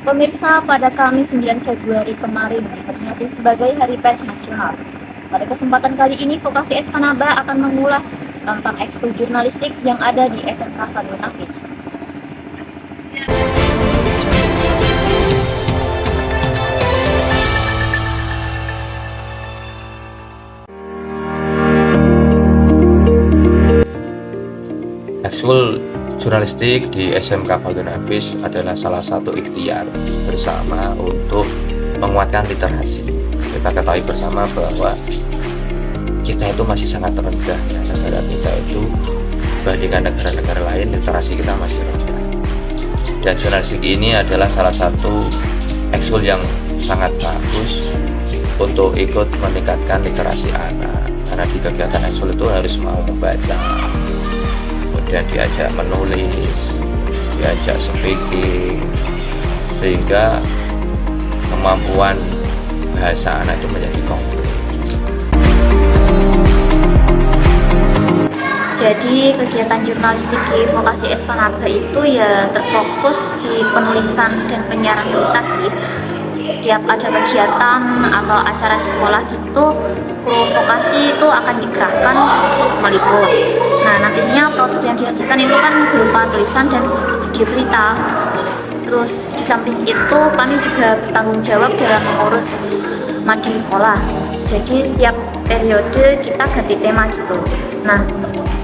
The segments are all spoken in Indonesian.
Pemirsa, pada Kamis 9 Februari kemarin diperingati sebagai Hari Pers Nasional. Pada kesempatan kali ini, Vokasi Esfanaba akan mengulas tentang ekskul jurnalistik yang ada di SMK Fadlun Hafiz. Ekskul jurnalistik di SMK Fadlun Hafiz adalah salah satu ikhtiar bersama untuk menguatkan literasi. Kita ketahui bersama bahwa kita itu masih sangat rendah ya, negara kita itu dibandingkan negara-negara lain literasi kita masih rendah. Dan jurnalistik ini adalah salah satu ekskul yang sangat bagus untuk ikut meningkatkan literasi anak. Karena di kegiatan ekskul itu harus mau membaca, kemudian diajak menulis, diajak speaking, sehingga kemampuan bahasa anak itu menjadi komplit. Jadi kegiatan jurnalistik di Vokasi Esfanaba itu ya terfokus di penulisan dan penyiaran berita sih. Setiap ada kegiatan atau acara di sekolah gitu, kru vokasi itu akan digerakkan untuk meliput. Nah, nantinya produk yang dihasilkan itu kan berupa tulisan dan video berita. Terus di samping itu kami juga bertanggung jawab dalam mengurus mading sekolah. Jadi setiap periode kita ganti tema gitu. Nah,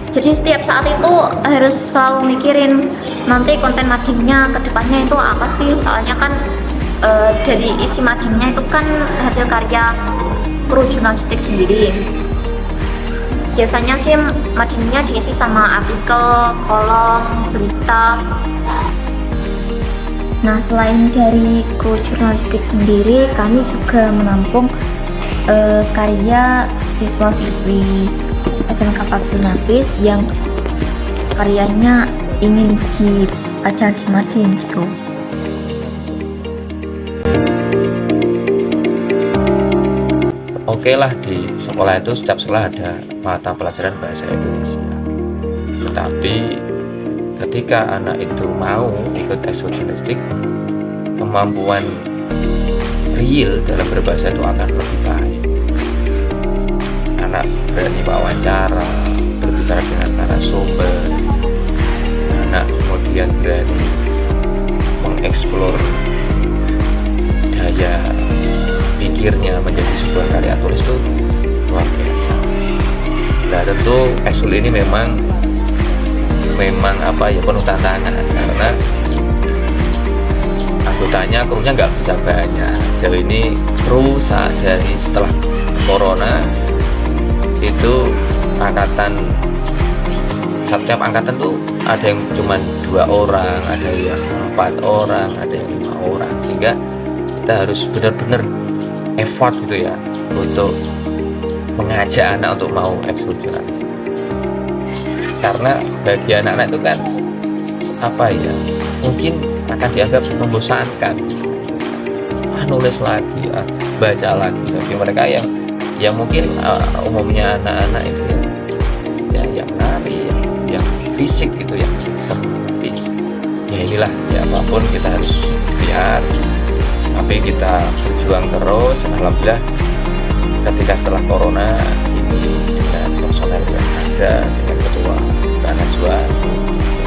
jadi setiap saat itu harus selalu mikirin nanti konten madingnya ke depannya itu apa sih. Soalnya kan dari isi madingnya itu kan hasil karya kru jurnalistik sendiri. Biasanya sih madingnya diisi sama artikel, kolom, berita. Nah, selain dari kru jurnalistik sendiri, kami juga menampung karya siswa-siswi SMK Fadlun Hafiz yang karyanya ingin dibaca di mading gitu. Oke lah, di sekolah itu setiap sekolah ada mata pelajaran bahasa Indonesia. Tetapi ketika anak itu mau ikut ekskul jurnalistik, kemampuan real dalam berbahasa itu akan lebih baik. Anak berani wawancara, berbicara dengan narasumber, anak kemudian berani mengeksplor daya pikirnya menjadi sebuah karya tulis itu luar biasa. Nah, tentu ekskul ini memang apa ya, penuh tantangan karena anggotanya krunya nggak bisa banyak. Sejauh ini kru dari setelah corona itu setiap angkatan tuh ada yang cuma 2 orang, ada yang 4 orang, ada yang 5 orang, sehingga kita harus benar-benar effort gitu ya untuk mengajak anak untuk mau ekskul jurnalistik. Karena bagi anak-anak itu kan apa ya, mungkin akan dianggap membosankan, nulis lagi, baca lagi. Bagi mereka yang mungkin umumnya anak-anak itu yang menari, yang fisik gitu, yang seperti ya inilah ya, apapun kita harus ikhtiar, tapi kita berjuang terus. Alhamdulillah ketika setelah corona ini dengan personel yang ada, dengan ketua Najwa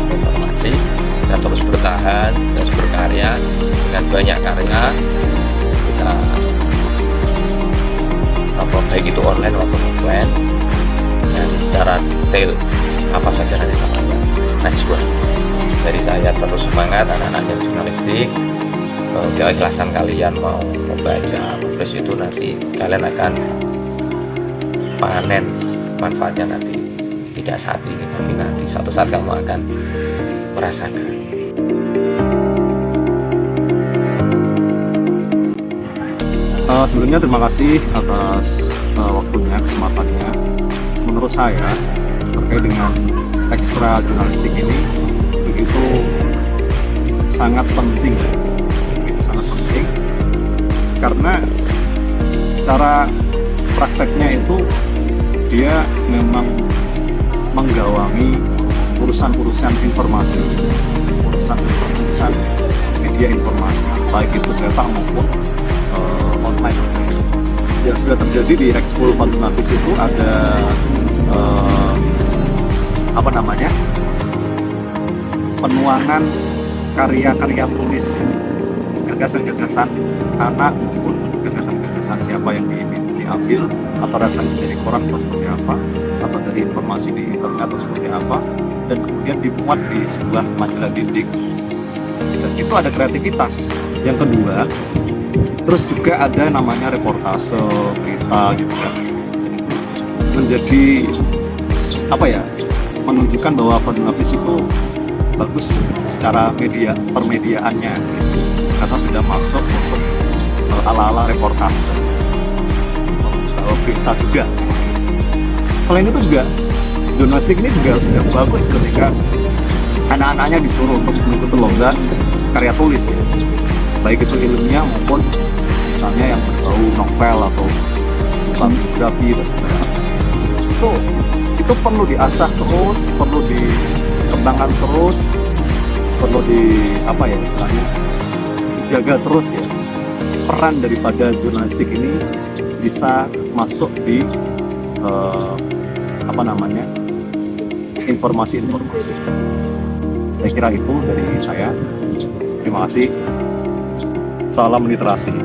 informasi, kita terus bertahan, terus berkarya dengan banyak karya. Kita baik itu online maupun offline, dan secara detail apa saja nanti sama Najwa. Dari saya terus semangat anak-anak yang jurnalistik, keikhlasan kalian mau membaca, menulis itu nanti kalian akan panen manfaatnya nanti, tidak saat ini tapi nanti suatu saat kamu akan merasakan. Sebelumnya terima kasih atas waktunya, kesempatannya. Menurut saya terkait dengan ekstra jurnalistik ini begitu sangat penting, karena secara prakteknya itu dia memang menggawangi urusan-urusan informasi, urusan media informasi, baik itu cetak maupun online. Yang sudah terjadi di Ekskul Batu Napis itu ada penuangan karya-karya tulis, gagasan-gagasan anak maupun gagasan-gagasan siapa yang diambil, atau referensi dari koran atau seperti apa, atau dari informasi di internet atau seperti apa, dan kemudian dimuat di sebuah majalah dinding. Dan itu ada kreativitas. Yang kedua, terus juga ada namanya reportase, berita gitu kan, menjadi menunjukkan bahwa Batu Napis itu bagus secara permediaannya, karena sudah masuk untuk ala-ala reportase, berita juga. Selain itu juga jurnalistik ini juga sudah bagus ketika anak-anaknya disuruh untuk mengikuti lomba karya tulis ya, baik itu ilmiah maupun misalnya yang berbau novel atau biografi dan sebagainya. Itu perlu diasah terus, perlu dikembangkan terus, perlu dijaga terus ya. Peran daripada jurnalistik ini bisa masuk di informasi-informasi. Saya kira itu dari saya. Terima kasih. Salam literasi.